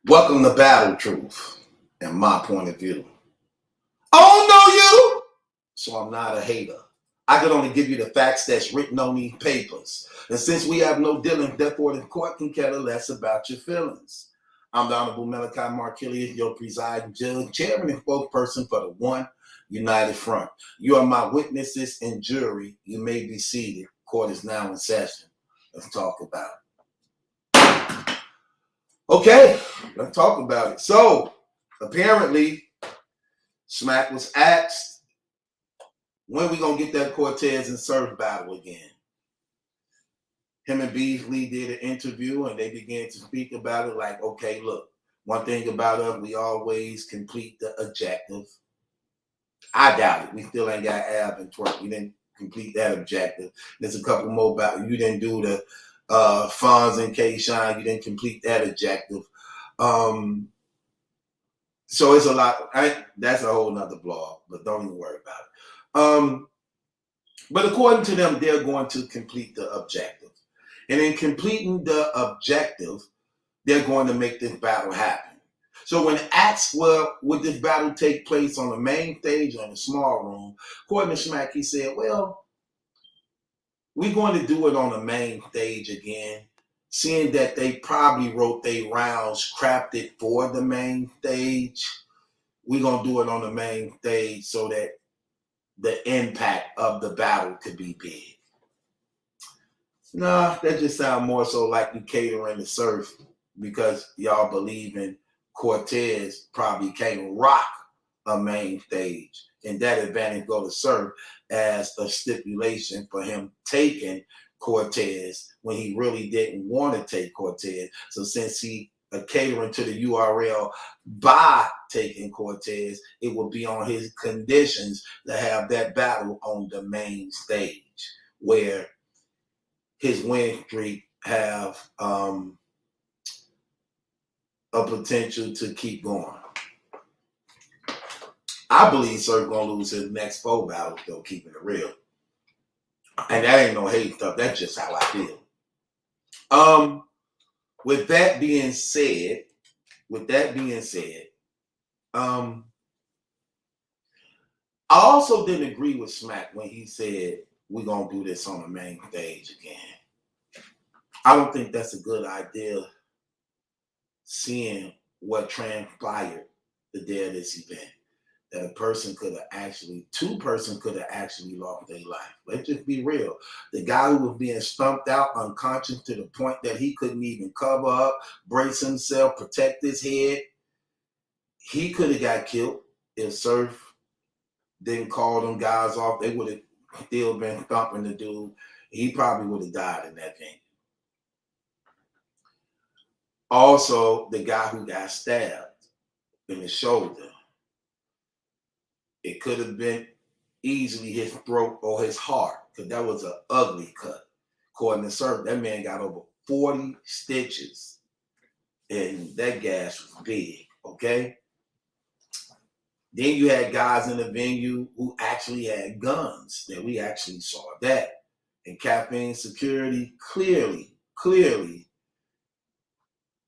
Welcome to Battle Truth and my point of view. I don't know you, so I'm not a hater. I can only give you the facts that's written on these papers. And since we have no dealing, therefore the court can care less about your feelings. I'm the Honorable MallikiBaker, your presiding judge, chairman, and spokesperson for the One United Front. You are my witnesses and jury. You may be seated. Court is now in session. Let's talk about it. Okay, let's talk about it. So, apparently, Smack was asked, when we gonna get that Cortez and Surf battle again? Him and Beasley did an interview and they began to speak about it like, okay, look, one thing about us, we always complete the objective. I doubt it. We still ain't got Ab and Twerk. We didn't complete that objective. There's a couple more battles. You didn't do the Fonz and KILLSHOT. You didn't complete that objective. So it's a lot. That's a whole nother blog, but don't even worry about it. But according to them, they're going to complete the objective. And in completing the objective, they're going to make this battle happen. So when asked, well, would this battle take place on the main stage or in the small room, according to Smack, he said, well, we're going to do it on the main stage again, seeing that they probably wrote their rounds crafted for the main stage. We're going to do it on the main stage so that the impact of the battle could be big. Nah, that just sounds more so like you catering to Surf because y'all believe in Cortez probably can't rock a main stage. And that advantage go to Surf as a stipulation for him taking Cortez when he really didn't want to take Cortez. So since he catering to the URL by taking Cortez, it will be on his conditions to have that battle on the main stage where his win streak have a potential to keep going. I believe Surf gonna lose his next 4 battles, though, keeping it real. And that ain't no hate stuff. That's just how I feel. With that being said, I also didn't agree with Smack when he said we're gonna do this on the main stage again. I don't think that's a good idea, seeing what transpired the day of this event. That a person could have actually, 2 persons could have actually lost their life. Let's just be real. The guy who was being stumped out unconscious to the point that he couldn't even cover up, brace himself, protect his head, he could have got killed if Surf didn't call them guys off. They would have still been thumping the dude. He probably would have died in that thing. Also, the guy who got stabbed in the shoulder, it could have been easily his throat or his heart, because that was an ugly cut. According to Surf, that man got over 40 stitches, and that gash was big, okay? Then you had guys in the venue who actually had guns, that we actually saw that. And caffeine security clearly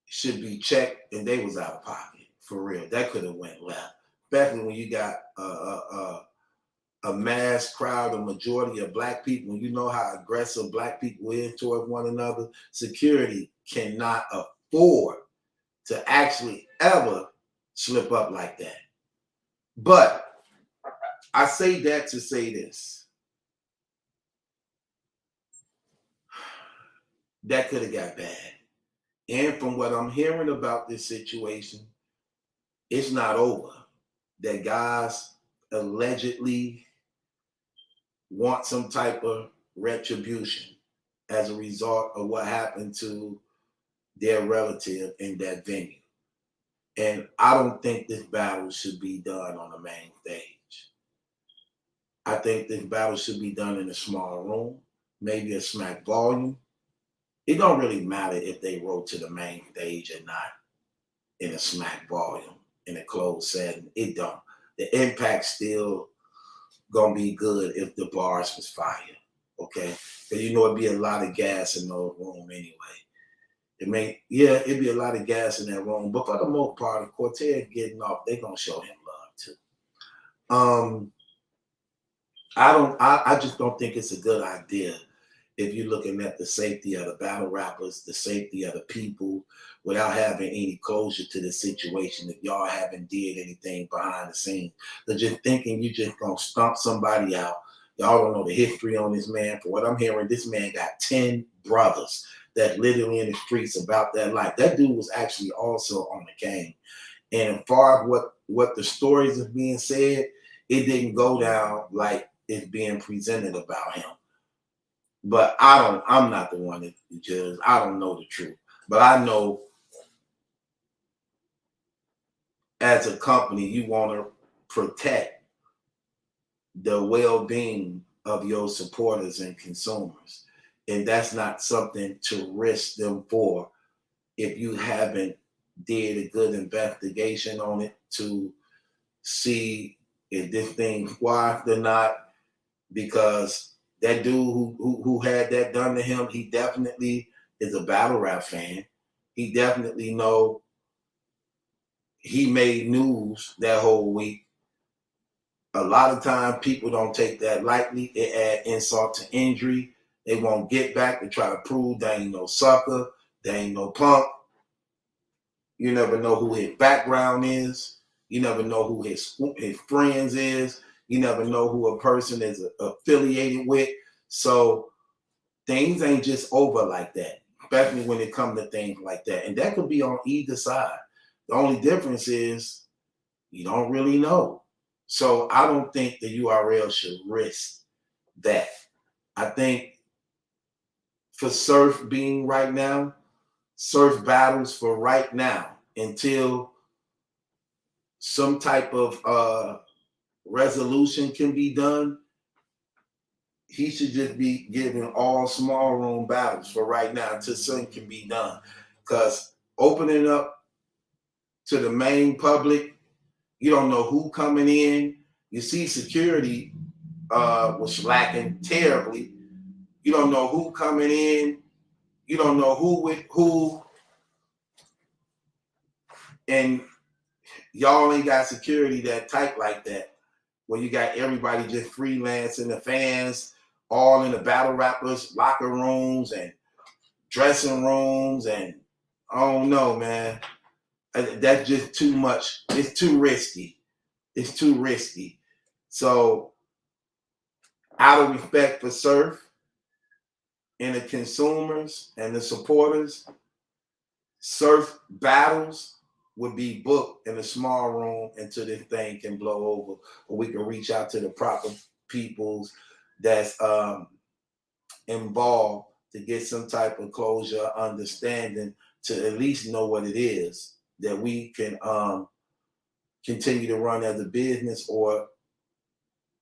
should be checked, and they was out of pocket, for real. That could have went left. Especially when you got a mass crowd, a majority of black people, and you know how aggressive black people is towards one another, security cannot afford to actually ever slip up like that. But I say that to say this. That could have got bad. And from what I'm hearing about this situation, it's not over. That guys allegedly want some type of retribution as a result of what happened to their relative in that venue. And I don't think this battle should be done on the main stage. I think this battle should be done in a small room, maybe a Smack volume. It don't really matter if they wrote to the main stage or not in a Smack volume, in a closed setting. It don't. The impact still gonna be good if the bars was fire, okay? Because you know it'd be a lot of gas in those room anyway. It'd be a lot of gas in that room. But for the most part, if Cortez getting off, they're gonna show him love too. I just don't think it's a good idea if you're looking at the safety of the battle rappers, the safety of the people, without having any closure to the situation, if y'all haven't did anything behind the scenes. They're just thinking you just gonna stomp somebody out. Y'all don't know the history on this man. For what I'm hearing, this man got 10 brothers that literally in the streets about that life. That dude was actually also on the game. And as far as what the stories are being said, it didn't go down like it's being presented about him. But I'm not the one to judge. I don't know the truth. But I know as a company, you want to protect the well-being of your supporters and consumers. And that's not something to risk them for if you haven't did a good investigation on it to see if this thing squashed or not. Because that dude who had that done to him, he definitely is a battle rap fan. He definitely know he made news that whole week. A lot of times people don't take that lightly. It add insult to injury. They won't get back to try to prove they ain't no sucker, they ain't no punk. You never know who his background is. You never know who his friends is. You never know who a person is affiliated with. So things ain't just over like that, especially when it comes to things like that. And that could be on either side. The only difference is you don't really know. So I don't think the URL should risk that. I think for Surf being right now, Surf battles for right now until some type of resolution can be done, he should just be giving all small room battles for right now until something can be done. Because opening up to the main public, you don't know who coming in. You see security was lacking terribly. You don't know who coming in. You don't know who with who. And y'all ain't got security that tight like that. Where you got everybody just freelancing, the fans all in the battle rappers locker rooms and dressing rooms, and I don't know, man. That's just too much. It's too risky. It's too risky. So out of respect for Surf and the consumers and the supporters, Surf battles would be booked in a small room until this thing can blow over, or we can reach out to the proper peoples that's involved to get some type of closure, understanding, to at least know what it is that we can continue to run as a business, or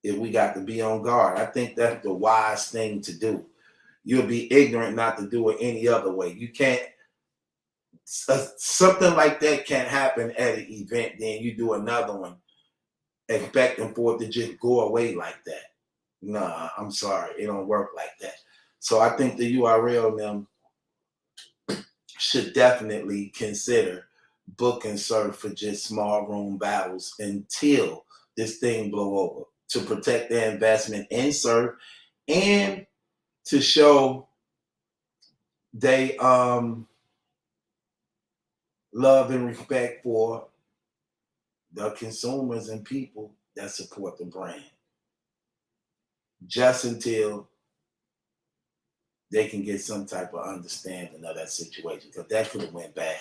if we got to be on guard. I think that's the wise thing to do. You'll be ignorant not to do it any other way. You can't, something like that can't happen at an event, then you do another one expecting for it to just go away like that. Nah, I'm sorry, it don't work like that. So I think the URL them should definitely consider booking Surf for just small room battles until this thing blow over, to protect their investment in Surf and to show they love and respect for the consumers and people that support the brand, just until they can get some type of understanding of that situation, because that could have went bad.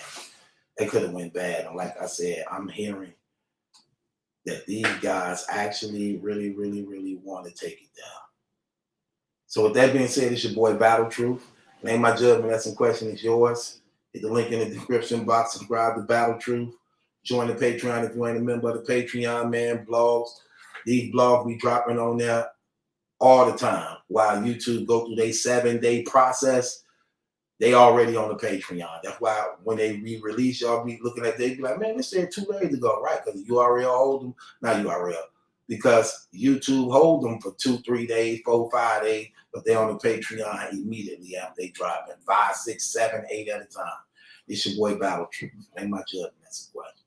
It could have went bad. And like I said, I'm hearing that these guys actually really, really, really want to take it down. So with that being said, it's your boy Battle Truth. Name my judgment, lesson question is yours. Hit the link in the description box. Subscribe to Battle Truth. Join the Patreon if you ain't a member of the Patreon, man. Blogs. These blogs be dropping on there all the time. While YouTube go through their 7-day process, they already on the Patreon. That's why when they re-release, y'all be looking at, they be like, man, this said 2 days ago, right? Because the URL hold them, not URL, because YouTube hold them for 2, 3 days, 4, 5 days, but they're on the Patreon immediately after they drop it. 5, 6, 7, 8 at a time. It's your boy Battle Truth. Ain't my judgment. That's a question.